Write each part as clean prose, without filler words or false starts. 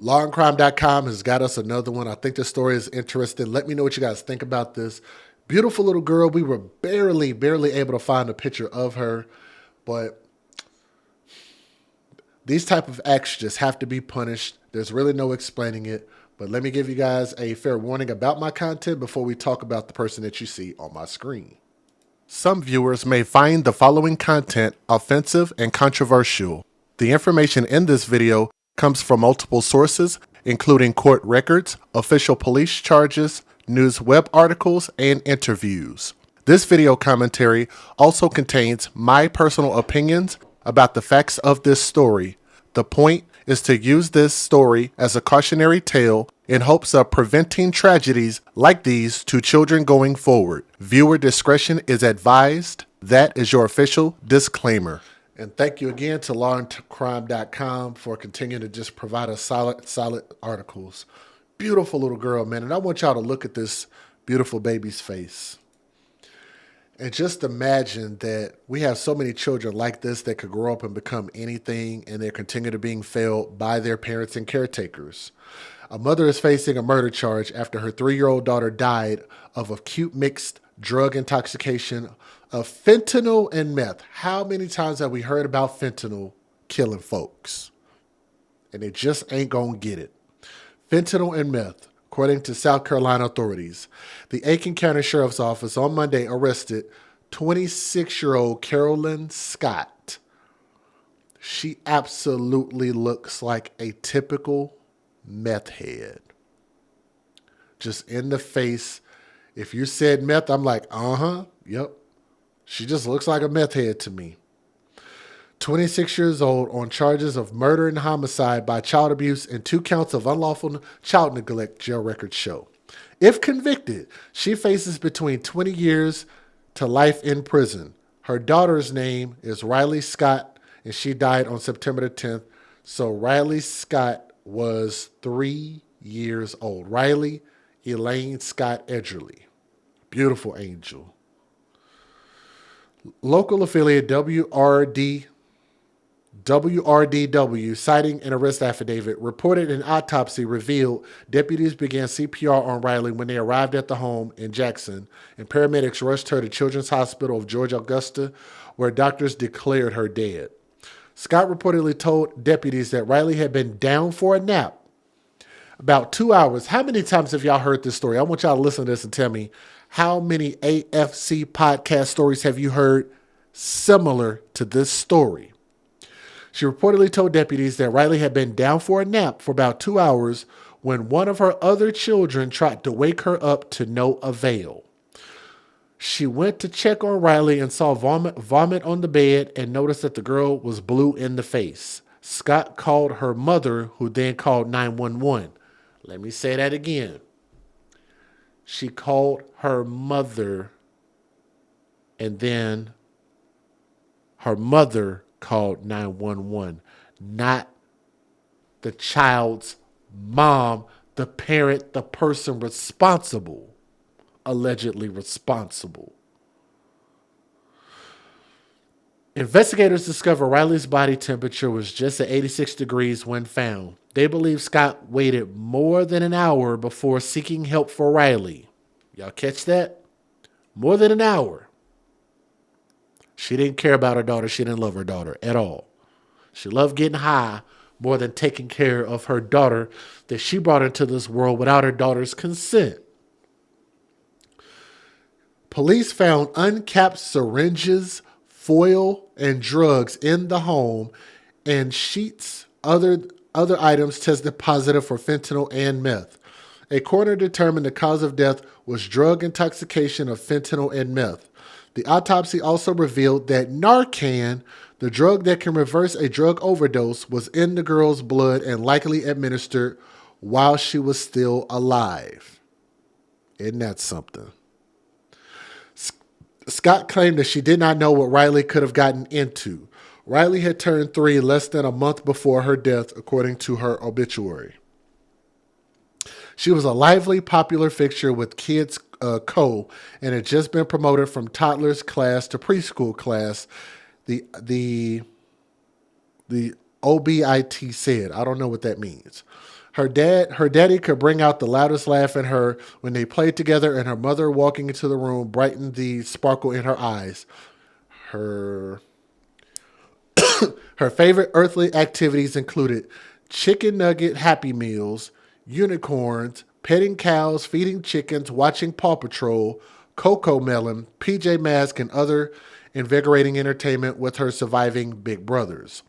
Lawandcrime.com has got us another one. I think this story is interesting. Let me know what you guys think about this. Beautiful little girl. We were barely able to find a picture of her, but these type of acts just have to be punished. There's really no explaining it. But let me give you guys a fair warning about my content before we talk about the person that you see on my screen. Some viewers may find the following content offensive and controversial. The information in this video comes from multiple sources, including court records, official police charges, news web articles, and interviews. This video commentary also contains my personal opinions about the facts of this story. The point is to use this story as a cautionary tale in hopes of preventing tragedies like these to children going forward. Viewer discretion is advised. That is your official disclaimer. And thank you again to lawandcrime.com for continuing to just provide us solid articles. Beautiful little girl, man. And I want y'all to look at this beautiful baby's face. And just imagine that we have so many children like this that could grow up and become anything, and they continue to being failed by their parents and caretakers. A mother is facing a murder charge after her 3-year-old daughter died of acute mixed drug intoxication of fentanyl and meth. How many times have we heard about fentanyl killing folks? And they just ain't gonna get it. Fentanyl and meth. According to South Carolina authorities, the Aiken County Sheriff's Office on Monday arrested 26-year-old Carolyn Scott. She absolutely looks like a typical meth head. Just in the face. If you said meth, I'm like, yep. She just looks like a meth head to me. 26 years old on charges of murder and homicide by child abuse and 2 counts of unlawful child neglect, jail records show. If convicted, she faces between 20 years to life in prison. Her daughter's name is Riley Scott, and she died on September the 10th. So Riley Scott was 3 years old. Riley Elaine Scott Edgerly. Beautiful angel. Local affiliate WRDW, citing an arrest affidavit, reported an autopsy revealed deputies began CPR on Riley when they arrived at the home in Jackson, and paramedics rushed her to Children's Hospital of George Augusta, where doctors declared her dead. Scott reportedly told deputies that Riley had been down for a nap about 2 hours. How many times have y'all heard this story? I want y'all to listen to this and tell me, how many AFC podcast stories have you heard similar to this story? She reportedly told deputies that Riley had been down for a nap for about 2 hours when one of her other children tried to wake her up to no avail. She went to check on Riley and saw vomit on the bed and noticed that the girl was blue in the face. Scott called her mother, who then called 911. Let me say that again. She called her mother, and then her mother called 911, not the child's mom, the parent, the person responsible, allegedly responsible. Investigators discovered Riley's body temperature was just at 86 degrees when found. They believe Scott waited more than an hour before seeking help for Riley. Y'all catch that? More than an hour. She didn't care about her daughter. She didn't love her daughter at all. She loved getting high more than taking care of her daughter that she brought into this world without her daughter's consent. Police found uncapped syringes, foil, and drugs in the home, and sheets, other items tested positive for fentanyl and meth. A coroner determined the cause of death was drug intoxication of fentanyl and meth. The autopsy also revealed that Narcan, the drug that can reverse a drug overdose, was in the girl's blood and likely administered while she was still alive. Isn't that something? Scott claimed that she did not know what Riley could have gotten into. Riley had turned 3 less than a month before her death, according to her obituary. She was a lively, popular fixture with Kids Co. and had just been promoted from toddlers class to preschool class. The OBIT said. I don't know what that means. Her daddy could bring out the loudest laugh in her when they played together, and her mother walking into the room brightened the sparkle in her eyes. Her her favorite earthly activities included chicken nugget happy meals, unicorns, petting cows, feeding chickens, watching Paw Patrol, Coco Melon, PJ Masks, and other invigorating entertainment with her surviving big brothers.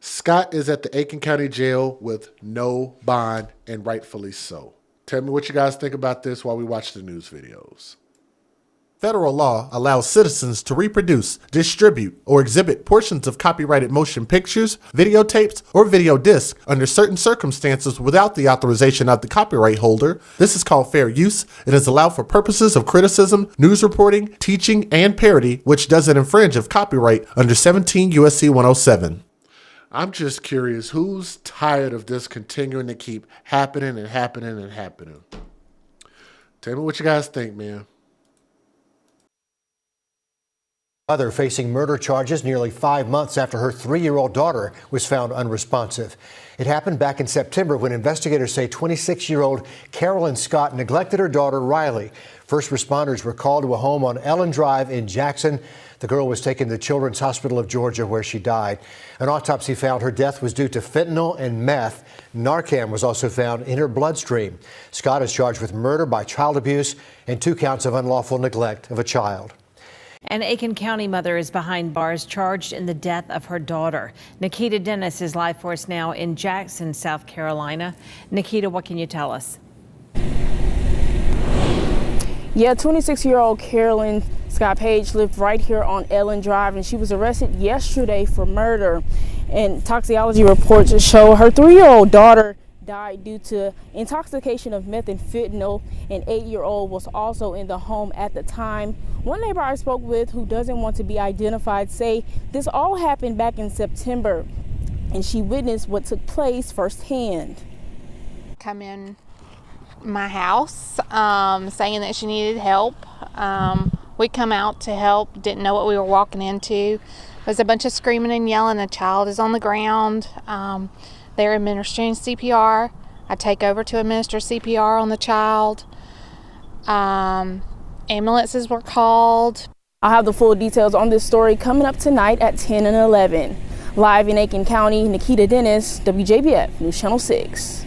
Scott is at the Aiken County Jail with no bond, and rightfully so. Tell me what you guys think about this while we watch the news videos. Federal law allows citizens to reproduce, distribute, or exhibit portions of copyrighted motion pictures, videotapes, or video discs under certain circumstances without the authorization of the copyright holder. This is called fair use. It is allowed for purposes of criticism, news reporting, teaching, and parody, which doesn't infringe of copyright under 17 U.S.C. 107. I'm just curious, who's tired of this continuing to keep happening and happening and happening? Tell me what you guys think, man. Mother facing murder charges nearly 5 months after her 3-year-old daughter was found unresponsive. It happened back in September when investigators say 26-year-old Carolyn Scott neglected her daughter Riley. First responders were called to a home on Ellen Drive in Jackson. The girl was taken to Children's Hospital of Georgia, where she died. An autopsy found her death was due to fentanyl and meth. Narcan was also found in her bloodstream. Scott is charged with murder by child abuse and 2 counts of unlawful neglect of a child. An Aiken County mother is behind bars charged in the death of her daughter. Nikita Dennis is live for us now in Jackson, South Carolina. Nikita, what can you tell us? Yeah, 26-year-old Carolyn Scott Page lived right here on Ellen Drive, and she was arrested yesterday for murder. And toxicology reports show her 3-year-old daughter died due to intoxication of meth and fentanyl. An 8-year-old was also in the home at the time. One neighbor I spoke with, who doesn't want to be identified, say this all happened back in September, and she witnessed what took place firsthand. Come in my house saying that she needed help. We come out to help, didn't know what we were walking into. There's a bunch of screaming and yelling. A child is on the ground. They're administering CPR. I take over to administer CPR on the child. Ambulances were called. I'll have the full details on this story coming up tonight at 10 and 11. Live in Aiken County, Nikita Dennis, WJBF News Channel 6.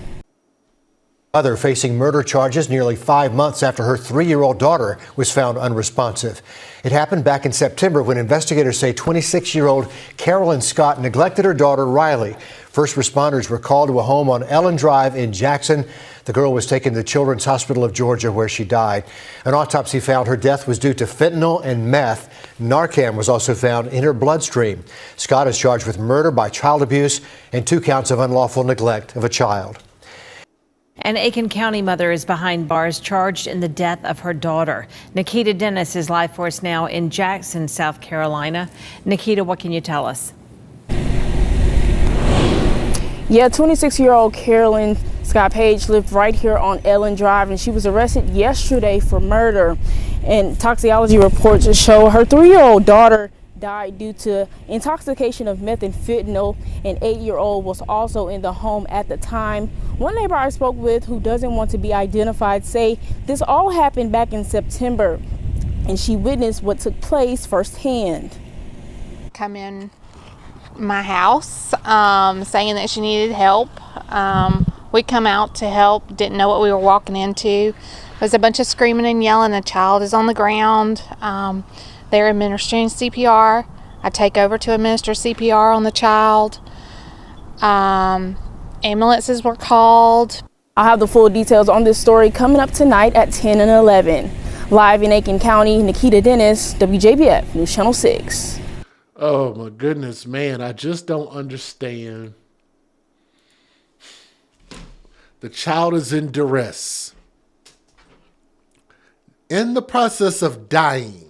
Mother facing murder charges nearly 5 months after her 3-year-old daughter was found unresponsive. It happened back in September when investigators say 26-year-old Carolyn Scott neglected her daughter Riley. First responders were called to a home on Ellen Drive in Jackson. The girl was taken to Children's Hospital of Georgia, where she died. An autopsy found her death was due to fentanyl and meth. Narcan was also found in her bloodstream. Scott is charged with murder by child abuse and 2 counts of unlawful neglect of a child. An Aiken County mother is behind bars charged in the death of her daughter. Nikita Dennis is live for us now in Jackson, South Carolina. Nikita, what can you tell us? Yeah, 26-year-old Carolyn Scott Page lived right here on Ellen Drive, and she was arrested yesterday for murder. And toxicology reports show her 3-year-old daughter died due to intoxication of meth and fentanyl. An 8-year-old was also in the home at the time. One neighbor I spoke with, who doesn't want to be identified, say this all happened back in September, and she witnessed what took place firsthand. Come in my house saying that she needed help. We come out to help, didn't know what we were walking into. There's a bunch of screaming and yelling. A child is on the ground. They're administering CPR. I take over to administer CPR on the child. Ambulances were called. I'll have the full details on this story coming up tonight at 10 and 11. Live in Aiken County, Nikita Dennis, WJBF News Channel 6. Oh my goodness, man, I just don't understand. The child is in duress, in the process of dying.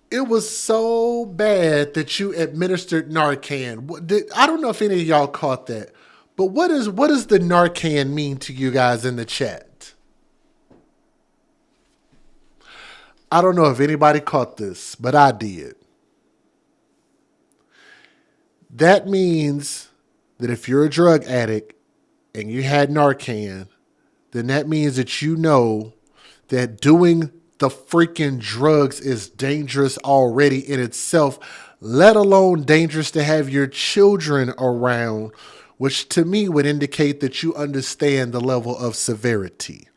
It was so bad that you administered Narcan. I don't know if any of y'all caught that, but what does the Narcan mean to you guys in the chat? I don't know if anybody caught this, but I did. That means that if you're a drug addict and you had Narcan, then that means that you know that doing the freaking drugs is dangerous already in itself, let alone dangerous to have your children around, which to me would indicate that you understand the level of severity.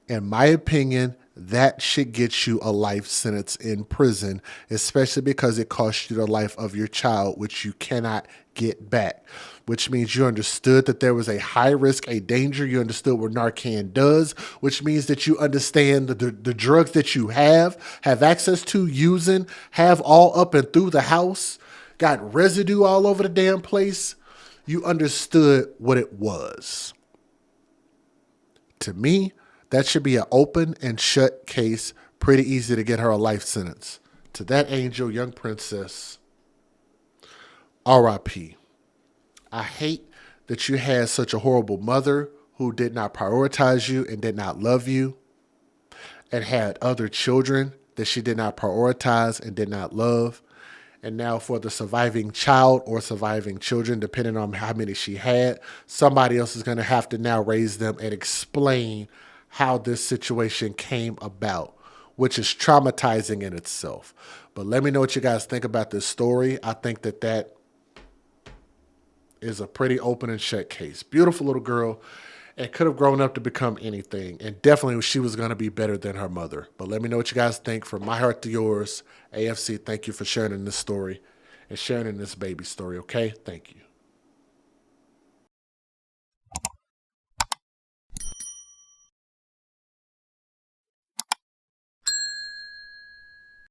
In my opinion, that should get you a life sentence in prison, especially because it cost you the life of your child, which you cannot get back, which means you understood that there was a high risk, a danger. You understood what Narcan does, which means that you understand the drugs that you have access to, using, have all up and through the house, got residue all over the damn place. You understood what it was. To me, that should be an open and shut case. Pretty easy to get her a life sentence. To that angel, young princess, R.I.P. I hate that you had such a horrible mother who did not prioritize you and did not love you, and had other children that she did not prioritize and did not love. And now for the surviving child or surviving children, depending on how many she had, somebody else is going to have to now raise them and explain how this situation came about, which is traumatizing in itself. But let me know what you guys think about this story. I think that is a pretty open and shut case. Beautiful little girl, and could have grown up to become anything. And definitely she was going to be better than her mother. But let me know what you guys think. From my heart to yours, AFC, thank you for sharing in this story and sharing in this baby story, okay? Thank you.